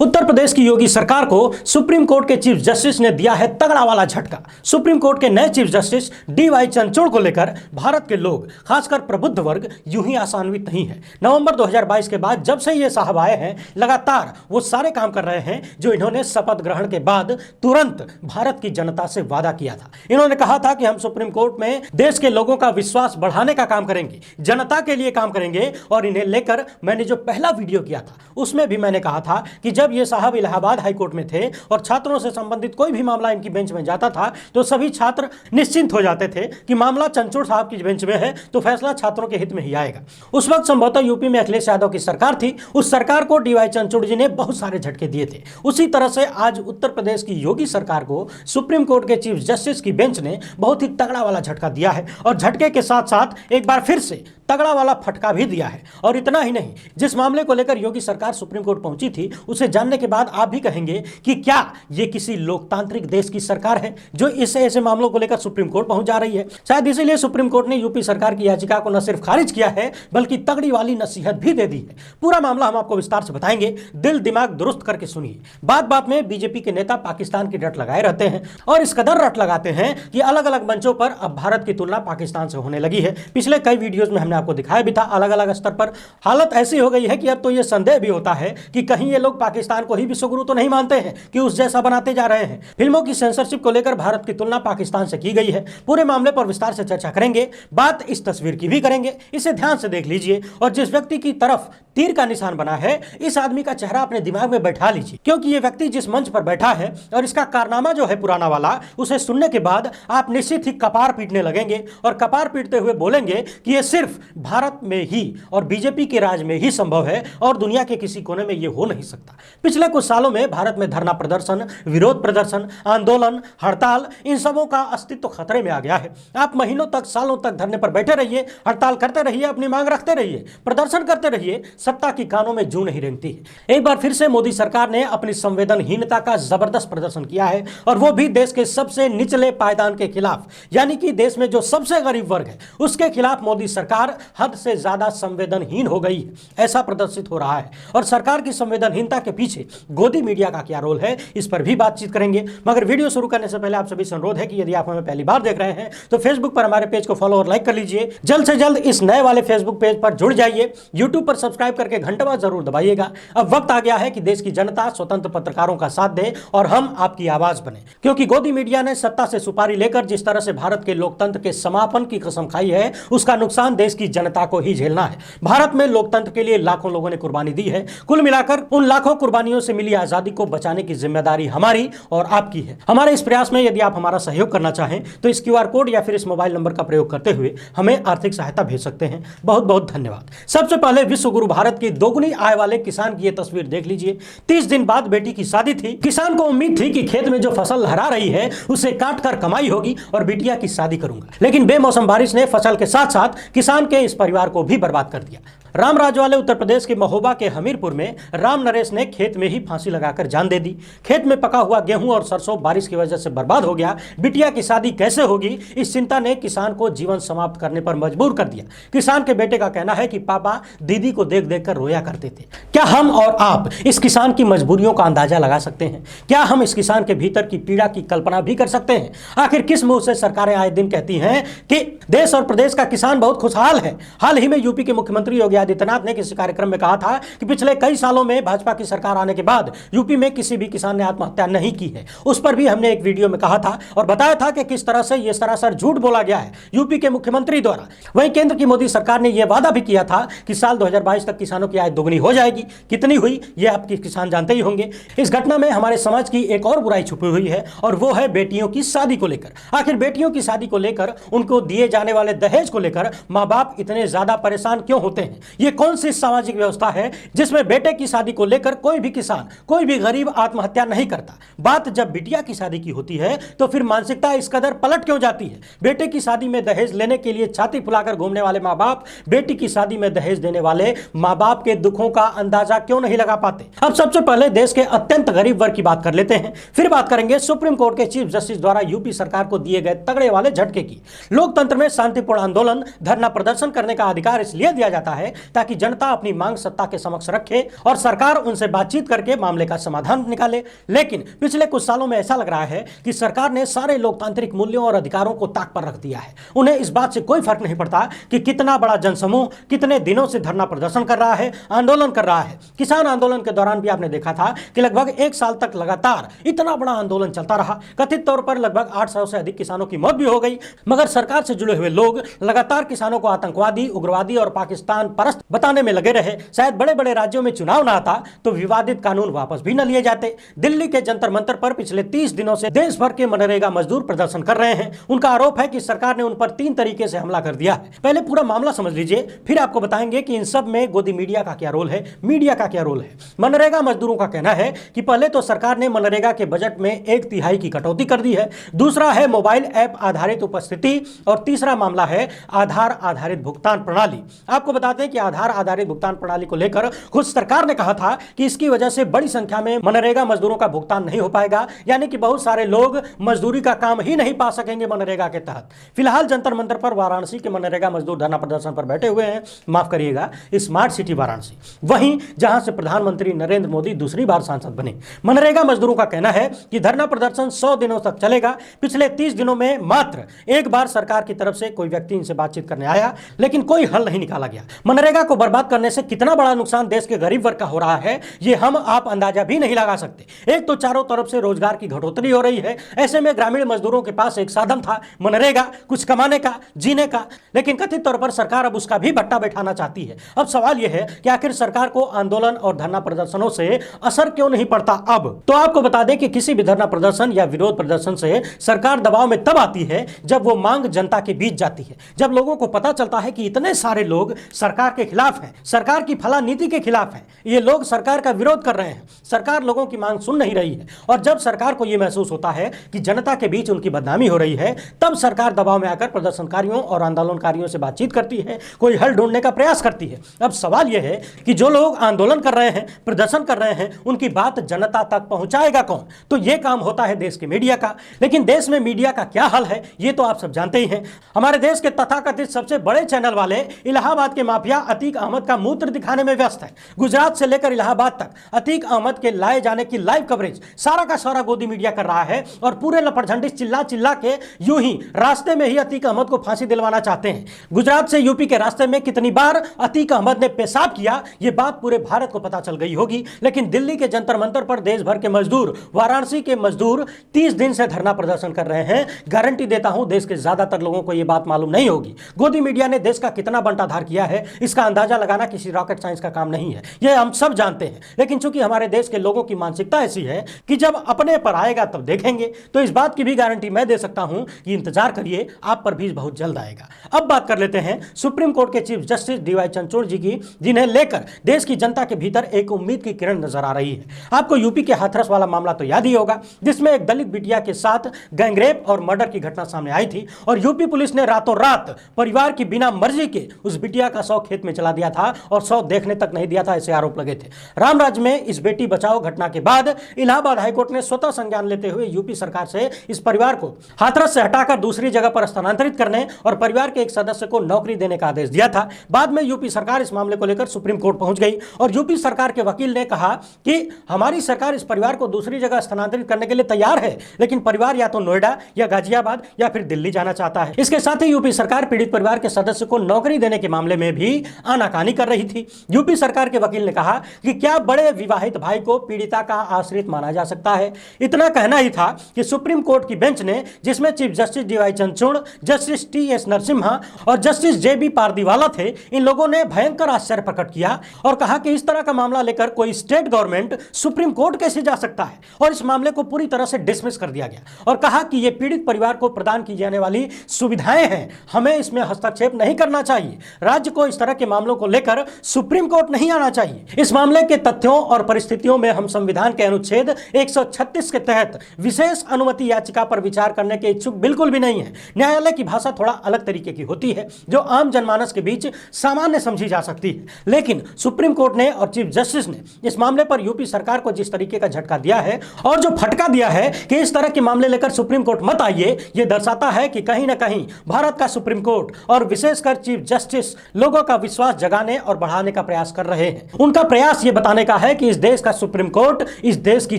उत्तर प्रदेश की योगी सरकार को सुप्रीम कोर्ट के चीफ जस्टिस ने दिया है तगड़ा वाला झटका। सुप्रीम कोर्ट के नए चीफ जस्टिस डी.वाई. चंद्रचूड़ को लेकर भारत के लोग, खासकर प्रबुद्ध वर्ग, यूं ही आशान्वित नहीं है। नवंबर 2022 के बाद जब से ये साहब आए हैं, लगातार वो सारे काम कर रहे हैं जो इन्होंने शपथ ग्रहण के बाद तुरंत भारत की जनता से वादा किया था। इन्होंने कहा था कि हम सुप्रीम कोर्ट में देश के लोगों का विश्वास बढ़ाने का काम करेंगे, जनता के लिए काम करेंगे। और इन्हें लेकर मैंने जो पहला वीडियो किया था उसमें भी मैंने कहा था कि जब ये साहब इलाहाबाद हाईकोर्ट में थे और छात्रों से संबंधित कोई भी मामला इनकी बेंच में जाता था तो सभी छात्र निश्चिंत हो जाते थे कि मामला चंद्रचूड़ साहब की बेंच में है तो फैसला छात्रों के हित में ही आएगा। उस वक्त संभवतः यूपी में अखिलेश यादव की सरकार थी। उस सरकार को डी.वाई. चंद्रचूड़ जी ने बहुत सारे झटके दिए थे। उसी तरह से आज उत्तर प्रदेश की योगी सरकार को सुप्रीम कोर्ट के चीफ जस्टिस की बेंच ने बहुत ही तगड़ा वाला झटका दिया है और झटके के साथ साथ एक बार फिर से तगड़ा वाला फटका भी दिया है। और इतना ही नहीं, जिस मामले को लेकर योगी सरकार सुप्रीम कोर्ट पहुंची थी उसे जानने के बाद आप भी कहेंगे कि क्या ये किसी लोकतांत्रिक देश की सरकार है जो ऐसे मामलों को लेकर सुप्रीम कोर्ट पहुंच जा रही है। शायद इसीलिए सुप्रीम कोर्ट ने यूपी सरकार की याचिका को न सिर्फ खारिज किया है बल्कि तगड़ी वाली नसीहत भी दे दी है। पूरा मामला हम आपको विस्तार से बताएंगे, दिल दिमाग दुरुस्त करके सुनिए। बात बात में बीजेपी के नेता पाकिस्तान की रट लगाए रहते हैं और इस कदर रट लगाते हैं कि अलग अलग मंचों पर अब भारत की तुलना पाकिस्तान से होने लगी है। पिछले कई वीडियोज में हमने आपको दिखाया भी था, अलग अलग स्तर पर हालत ऐसी हो गई है कि अब तो यह संदेह भी होता है कि कहीं ये लोग पाकिस्तान को ही विश्वगुरु तो नहीं मानते हैं कि उस जैसा बनाते जा रहे हैं। फिल्मों की सेंसरशिप को लेकर भारत की तुलना पाकिस्तान से की गई है। पूरे मामले पर विस्तार से चर्चा करेंगे, बात इस तस्वीर की भी करेंगे, इसे ध्यान से देख लीजिए। और जिस व्यक्ति की तरफ तीर का निशान बना है इस आदमी का चेहरा अपने दिमाग में बैठा लीजिए, क्योंकि ये व्यक्ति जिस मंच पर बैठा है और इसका कारनामा जो है पुराना वाला, उसे सुनने के बाद आप निश्चित ही कपार पीटने लगेंगे और कपार पीटते हुए बोलेंगे कि ये सिर्फ भारत में ही और बीजेपी के राज में ही संभव है और दुनिया के किसी कोने में ये हो नहीं सकता। पिछले कुछ सालों में भारत में धरना प्रदर्शन, विरोध प्रदर्शन, आंदोलन, हड़ताल, इन सबों का अस्तित्व खतरे में आ गया है। आप महीनों तक, सालों तक धरने पर बैठे रहिए, हड़ताल करते रहिए, अपनी मांग रखते रहिए, प्रदर्शन करते रहिए, सत्ता की कानों में जूं नहीं रेंगती है। एक बार फिर से मोदी सरकार ने अपनी संवेदनहीनता का जबरदस्त प्रदर्शन किया है और वो भी देश के सबसे निचले पायदान के खिलाफ, यानी कि देश में जो सबसे गरीब वर्ग है उसके खिलाफ मोदी सरकार हद से ज्यादा संवेदनहीन हो गई है, ऐसा प्रदर्शित हो रहा है। और सरकार की संवेदनहीनता के पीछे गोदी मीडिया का क्या रोल है, इस पर भी बातचीत करेंगे। मगर वीडियो शुरू करने से पहले आप सभी से अनुरोध है कि यदि आप हमें पहली बार देख रहे हैं तो फेसबुक पर हमारे पेज को फॉलो और लाइक कर लीजिए। जल्द से जल्द इस नए वाले फेसबुक पेज पर जुड़ जाइए। यूट्यूब पर सब्सक्राइब करके घंटा जरूर दबाइएगा। अब वक्त आ गया है कि देश की जनता स्वतंत्र पत्रकारों का साथ दे और हम आपकी आवाज बने, क्योंकि गोदी मीडिया ने सत्ता से सुपारी लेकर जिस तरह से भारत के लोकतंत्र के समापन की कसम खाई है उसका नुकसान देश की जनता को ही झेलना है। भारत में लोकतंत्र के लिए लाखों लोगों ने कुर्बानी दी है। कुल मिलाकर उन लाखों कुर्बानियों से मिली आजादी को बचाने की जिम्मेदारी हमारी और आपकी है। हमारे इस प्रयास में यदि आप हमारा सहयोग करना चाहें तो इस QR कोड या फिर इस मोबाइल नंबर का प्रयोग करते हुए हमें आर्थिक सहायता भेज सकते हैं। बहुत बहुत धन्यवाद। सबसे पहले विश्व गुरु भारत की दोगुनी आय वाले किसान की ये तस्वीर देख लीजिए। 30 दिन बाद बेटी की शादी थी। किसान को उम्मीद थी कि खेत में जो फसल लहरा रही है उसे काट कर कमाई होगी और बिटिया की शादी करूंगा, लेकिन बेमौसम बारिश ने फसल के साथ साथ किसान के इस परिवार को भी बर्बाद कर दिया। रामराज वाले उत्तर प्रदेश के महोबा के हमीरपुर में राम नरेश ने खेत में ही फांसी लगाकर जान दे दी। खेत में पका हुआ गेहूं और सरसों बारिश की वजह से बर्बाद हो गया। बिटिया की शादी कैसे होगी, इस चिंता ने किसान को जीवन समाप्त करने पर मजबूर कर दिया। किसान के बेटे का कहना है कि पापा दीदी को देख देख कर रोया करते थे। क्या हम और आप इस किसान की मजबूरियों का अंदाजा लगा सकते हैं? क्या हम इस किसान के भीतर की पीड़ा की कल्पना भी कर सकते हैं? आखिर किस मुंह से सरकारें आए दिन कहती हैं कि देश और प्रदेश का किसान बहुत खुशहाल है? हाल ही में यूपी के मुख्यमंत्री योगी आदित्यनाथ ने किसी कार्यक्रम में कहा था कि पिछले कई सालों में भाजपा की सरकार आने के बाद यूपी में किसी भी किसान ने आत्महत्या नहीं की है। उस पर भी हमने एक वीडियो में कहा था और बताया था कि किस तरह से यह सरासर झूठ बोला गया है यूपी के मुख्यमंत्री द्वारा। वहीं केंद्र की मोदी सरकार ने यह वादा भी किया था कि साल 2022 तक किसानों की आय दोगुनी हो जाएगी। कितनी हुई यह आपके किसान जानते ही होंगे। इस घटना में हमारे समाज की एक और बुराई छुपी हुई है और वो है बेटियों की शादी को लेकर। आखिर बेटियों की शादी को लेकर, उनको दिए जाने वाले दहेज को लेकर माँ बाप इतने ज्यादा परेशान क्यों होते हैं? ये कौन सी सामाजिक व्यवस्था है जिसमें बेटे की शादी को लेकर कोई भी किसान, कोई भी गरीब आत्महत्या नहीं करता? बात जब बिटिया की शादी की होती है तो फिर मानसिकता इस कदर पलट क्यों जाती है? बेटे की शादी में दहेज लेने के लिए छाती फुलाकर घूमने वाले माँ बाप बेटी की शादी में दहेज देने वाले माँ बाप के दुखों का अंदाजा क्यों नहीं लगा पाते? अब सबसे पहले देश के अत्यंत गरीब वर्ग की बात कर लेते हैं, फिर बात करेंगे सुप्रीम कोर्ट के चीफ जस्टिस द्वारा यूपी सरकार को दिए गए तगड़े वाले झटके की। लोकतंत्र में शांतिपूर्ण आंदोलन, धरना प्रदर्शन प्रदर्शन करने का अधिकार इसलिए दिया जाता है ताकि जनता अपनी मांग सत्ता के समक्ष रखे और सरकार उनसे बातचीत करके मामले का समाधान निकाले। लेकिन पिछले कुछ सालों में ऐसा लग रहा है कि सरकार ने सारे लोकतांत्रिक मूल्यों और अधिकारों को ताक पर रख दिया है। उन्हें इस बात से कोई फर्क नहीं पड़ता कि कितना बड़ा जनसमूह कितने दिनों से धरना प्रदर्शन कर रहा है, आंदोलन कर रहा है। किसान आंदोलन के दौरान भी आपने देखा था कि लगभग 1 साल तक लगातार इतना बड़ा आंदोलन चलता रहा। कथित तौर पर लगभग 800 से अधिक किसानों की मौत भी हो गई, मगर सरकार से जुड़े हुए लोग लगातार किसानों को आतंकवादी, उग्रवादी और पाकिस्तान परस्त बताने में लगे रहे। शायद बड़े बड़े राज्यों में चुनाव न आता तो विवादित कानून वापस भी न लिए जाते। दिल्ली के जंतर मंतर पर पिछले 30 दिनों से देश भर के मनरेगा मजदूर प्रदर्शन कर रहे हैं। उनका आरोप है कि सरकार ने उन पर 3 तरीके से हमला कर दिया है। पहले पूरा मामला समझ लीजिए, फिर आपको बताएंगे कि इन सब में गोदी मीडिया का क्या रोल है, मीडिया का क्या रोल है। मनरेगा मजदूरों का कहना है कि पहले तो सरकार ने मनरेगा के बजट में 1/3 की कटौती कर दी है। दूसरा है मोबाइल ऐप आधारित उपस्थिति और तीसरा मामला है आधार आधारित भुगतान प्रणाली। आपको बताते हैं कि आधार आधारित भुगतान प्रणाली को लेकर खुद सरकार ने कहा था कि इसकी वजह से बड़ी संख्या में मनरेगा मजदूरों का भुगतान नहीं हो पाएगा, यानी कि बहुत सारे लोग मजदूरी का काम ही नहीं पा सकेंगे मनरेगा के तहत। फिलहाल जंतर मंतर पर वाराणसी के मनरेगा मजदूर धरना प्रदर्शन पर बैठे हुए हैं, माफ करिएगा, स्मार्ट सिटी वाराणसी, वहीं जहां से प्रधानमंत्री नरेंद्र मोदी दूसरी बार सांसद बने। मनरेगा मजदूरों का कहना है कि धरना प्रदर्शन 100 दिनों तक चलेगा। पिछले 30 दिनों में मात्र एक बार सरकार की तरफ से कोई व्यक्ति इनसे बातचीत करने आया, लेकिन कोई हल नहीं निकाला गया। मनरेगा को बर्बाद करने से कितना बड़ा नुकसान देश के गरीब वर्ग का हो रहा है, यह हम आप अंदाजा भी नहीं लगा सकते। एक तो चारों तरफ से रोजगार की घटोतरी हो रही है, ऐसे में ग्रामीण मजदूरों के पास एक साधन था मनरेगा, कुछ कमाने का, जीने का, लेकिन कथित तौर पर सरकार अब उसका भी भट्टा बैठाना चाहती है। अब सवाल यह है कि आखिर सरकार को आंदोलन और धरना प्रदर्शनों से असर क्यों नहीं पड़ता। अब तो आपको बता दें कि किसी भी धरना प्रदर्शन या विरोध प्रदर्शन से सरकार दबाव में तब आती है जब वो मांग जनता के बीच जाती है, जब लोगों को पता चलता है कि इतने सारे लोग सरकार के खिलाफ हैं, सरकार की फला नीति के खिलाफ हैं, ये लोग सरकार का विरोध कर रहे हैं, सरकार लोगों की मांग सुन नहीं रही है। और जब सरकार को यह महसूस होता है कि जनता के बीच उनकी बदनामी हो रही है, तब सरकार दबाव में आकर प्रदर्शनकारियों और आंदोलनकारियों से बातचीत करती है, कोई हल ढूंढने का प्रयास करती है। अब सवाल यह है कि जो लोग आंदोलन कर रहे हैं, प्रदर्शन कर रहे हैं, उनकी बात जनता तक पहुंचाएगा कौन? तो यह काम होता है देश के मीडिया का। लेकिन देश में मीडिया का क्या हाल है, यह तो आप सब जानते ही हैं। हमारे देश के तथाकथित सबसे बड़े चैनल वाले इलाहाबाद के माफिया अतीक अहमद का मूत्र दिखाने में व्यस्त है। गुजरात से लेकर इलाहाबाद तक अतीक अहमद के लाए जाने की लाइव कवरेज सारा का सारा गोदी मीडिया कर रहा है और पूरे लपड़झंडी चिल्ला चिल्ला के यूं ही रास्ते में ही अतीक अहमद को फांसी दिलवाना चाहते हैं। गुजरात से यूपी के रास्ते में कितनी बार अतीक अहमद ने पेशाब किया, यह बात पूरे भारत को पता चल गई होगी। लेकिन दिल्ली के जंतर मंतर पर देश भर के मजदूर, वाराणसी के मजदूर 30 दिन से धरना प्रदर्शन कर रहे हैं। गारंटी देता हूं देश के ज्यादातर लोगों को यह बात मालूम नहीं होगी। गोदी मीडिया ने देश का कितना बंटाधार किया है, इसका अंदाजा लगाना किसी रॉकेट साइंस का काम नहीं है, यह हम सब जानते हैं। लेकिन चूंकि हमारे देश के लोगों की मानसिकता ऐसी है कि जब अपने पर आएगा तब देखेंगे, तो इस बात की भी गारंटी मैं दे सकता हूं कि इंतजार करिए, आप पर भी बहुत जल्द आएगा। अब बात कर लेते हैं सुप्रीम कोर्ट के चीफ जस्टिस डीवाई चंद्रचूड़ जी की, जिन्हें लेकर देश की जनता के भीतर एक उम्मीद की किरण नजर आ रही है। आपको यूपी के हाथरस वाला मामला तो याद ही होगा, जिसमें एक दलित बिटिया के साथ गैंगरेप और मर्डर की घटना सामने आई थी और यूपी पुलिस ने रातों रात परिवार की बिना मर्जी के उस बिटिया का शव खेत में चला दिया था और शव देखने तक नहीं दिया था, ऐसे आरोप लगे थे। रामराज में इस बेटी बचाओ घटना के बाद इलाहाबाद हाईकोर्ट ने स्वतः संज्ञान लेते हुए यूपी सरकार से इस परिवार को हाथरस से हटाकर दूसरी जगह पर स्थानांतरित करने और परिवार के एक सदस्य को नौकरी देने का आदेश दिया था। बाद में यूपी सरकार इस मामले को लेकर सुप्रीम कोर्ट पहुंच गई और यूपी सरकार के वकील ने कहा कि हमारी सरकार इस परिवार को दूसरी जगह स्थानांतरित करने के लिए तैयार है, लेकिन परिवार या तो नोएडा या गाजियाबाद या फिर दिल्ली जाना चाहता है। इसके साथ ही यूपी सरकार पीड़ित परिवार के सदस्य को नौकरी देने के मामले में भी आनाकानी कर रही थी। यूपी सरकार के वकील ने कहा कि क्या बड़े विवाहित भाई को पीड़िता का आश्रित माना जा सकता है। इतना कहना ही था कि सुप्रीम कोर्ट की बेंच ने, जिसमें chief justice DY Chandrachud, justice TS. Narasimha और जस्टिस जे.बी. पारदीवाला थे, इन लोगों ने भयंकर आश्चर्य प्रकट किया और कहा कि इस तरह का मामला लेकर कोई स्टेट गवर्नमेंट सुप्रीम कोर्ट कैसे जा सकता है, और इस मामले को पूरी तरह से डिसमिस कर दिया गया और कहा कि यह पीड़ित परिवार को प्रदान की जाने वाली सुविधाएं हैं, हमें इसमें हस्तक्षेप नहीं करना चाहिए। राज्य को इस तरह के मामलों को लेकर सुप्रीम कोर्ट नहीं आना चाहिए। इस मामले के तथ्यों और परिस्थितियों में हम संविधान के अनुच्छेद 136 के तहत विशेष अनुमति याचिका पर विचार करने के इच्छुक बिल्कुल भी नहीं है। न्यायालय की भाषा थोड़ा अलग तरीके की होती है, जो आम जनमानस के बीच सामान्य समझी जा सकती है। लेकिन सुप्रीम कोर्ट ने और चीफ जस्टिस ने इस मामले पर यूपी सरकार को जिस तरीके का झटका दिया है और जो फटका दिया है कि इस तरह के मामले लेकर सुप्रीम कोर्ट मत आइए, यह दर्शाता है कि कहीं ना कहीं भारत का सुप्रीम कोर्ट और विशेष विशेषकर चीफ जस्टिस लोगों का विश्वास जगाने और बढ़ाने का प्रयास कर रहे हैं। उनका प्रयास यह बताने का है कि इस देश का सुप्रीम कोर्ट इस देश की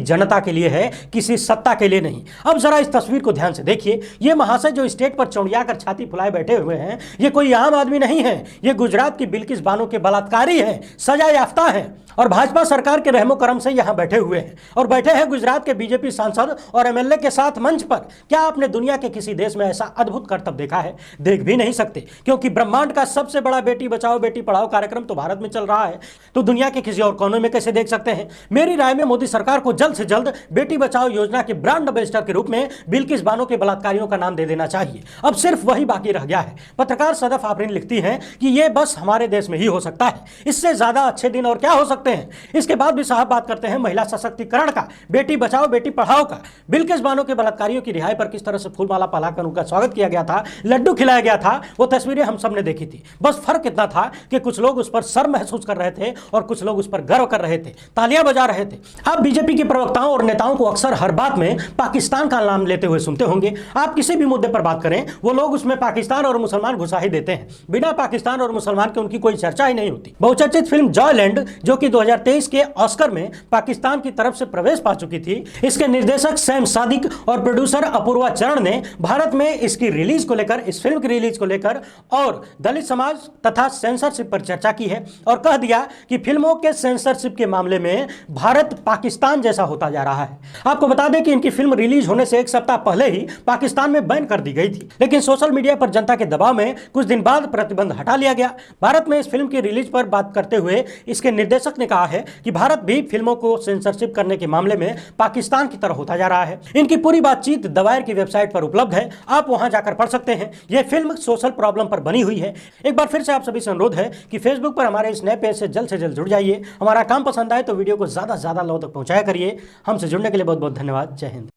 जनता के लिए है, किसी सत्ता के लिए नहीं। अब जरा इस तस्वीर को ध्यान से देखिए। ये महाशय जो स्टेज पर चौड़िया कर छाती फुलाए बैठे हुए हैं, ये कोई आम आदमी नहीं है। ये गुजरात की बिल्किस बानो के बलात्कारी हैं, सजा याफ्ता हैं और भाजपा सरकार के रहमो करम से यहां बैठे हुए हैं। और बैठे हैं गुजरात के बीजेपी सांसद और एमएलए के साथ मंच पर। क्या आपने दुनिया के किसी देश में ऐसा अद्भुत करतब देखा है? देख भी नहीं सकते, क्योंकि ब्रह्मांड का सबसे बड़ा बेटी बचाओ बेटी पढ़ाओ कार्यक्रम तो भारत में चल रहा है, तो दुनिया के किसी और कोने में कैसे देख सकते हैं? मेरी राय में मोदी सरकार को जल्द से जल्द बेटी बचाओ योजना के ब्रांड एम्बेसडर के रूप में बिल्किस बानो के बलात्कारियों का नाम दे देना चाहिए। अब सिर्फ वही बाकी रह गया है। पत्रकार सदफ आफरीन लिखती हैं कि यह बस हमारे देश में ही हो सकता है, इससे ज्यादा अच्छे दिन और क्या हो सकते हैं। इसके बाद भी साहब बात करते हैं महिला सशक्तिकरण का, बेटी बचाओ बेटी पढ़ाओ का। बिल्किस बानो के बलात्कारियों की रिहाई पर किस तरह से फूलमाला पहनाकर उनका स्वागत किया गया था, लड्डू खिलाया गया था, वो तस्वीरें हम सब ने देखी थी। बस फर्क इतना था कि कुछ लोग उस पर शर्म महसूस कर रहे थे और कुछ लोग उस पर गर्व कर रहे थे, तालियां बजा रहे थे। आप बीजेपी के प्रवक्ताओं और नेताओं को अक्सर हर बात में पाकिस्तान का नाम लेते हुए सुनते होंगे। आप किसी भी मुद्दे पर बात करें, वो लोग उसमें पाकिस्तान और मुसलमान घुसा ही देते हैं। बिना पाकिस्तान और मुसलमान के उनकी कोई चर्चा ही नहीं होती। बहुचर्चित फिल्म जॉयलैंड, जो कि 2023 के ऑस्कर में पाकिस्तान की तरफ से प्रवेश पा चुकी थी, इसके निर्देशक सैम सादिक और प्रोड्यूसर अपूर्वा चरण ने भारत में इसकी रिलीज को लेकर, इस फिल्म की रिलीज को लेकर और दलित समाज तथा सेंसरशिप पर चर्चा की है और कह दिया कि फिल्मों के सेंसरशिप के मामले में भारत पाकिस्तान जैसा होता जा रहा है। आपको बता दें कि इनकी फिल्म रिलीज होने से एक सप्ताह पहले ही पाकिस्तान में बैन कर दी गई थी, लेकिन सोशल मीडिया पर जनता के दबाव में कुछ दिन बाद प्रतिबंध हटा लिया गया। भारत में इस फिल्म की रिलीज पर बात करते हुए इसके निर्देशक ने कहा है कि भारत भी फिल्मों को सेंसरशिप करने के मामले में पाकिस्तान की तरह होता जा रहा है। इनकी पूरी बातचीत द वायर की वेबसाइट पर उपलब्ध है, आप वहां जाकर पढ़ सकते हैं। यह फिल्म सोशल प्रॉब्लम पर बनी हुई है। एक बार फिर से आप सभी से अनुरोध है कि फेसबुक पर हमारे इस नए पेज से जल्द जुड़ जाइए। हमारा काम पसंद आए तो वीडियो को ज्यादा से ज्यादा लोगों तक पहुंचाया करिए। हमसे जुड़ने के लिए बहुत बहुत धन्यवाद। जय हिंद।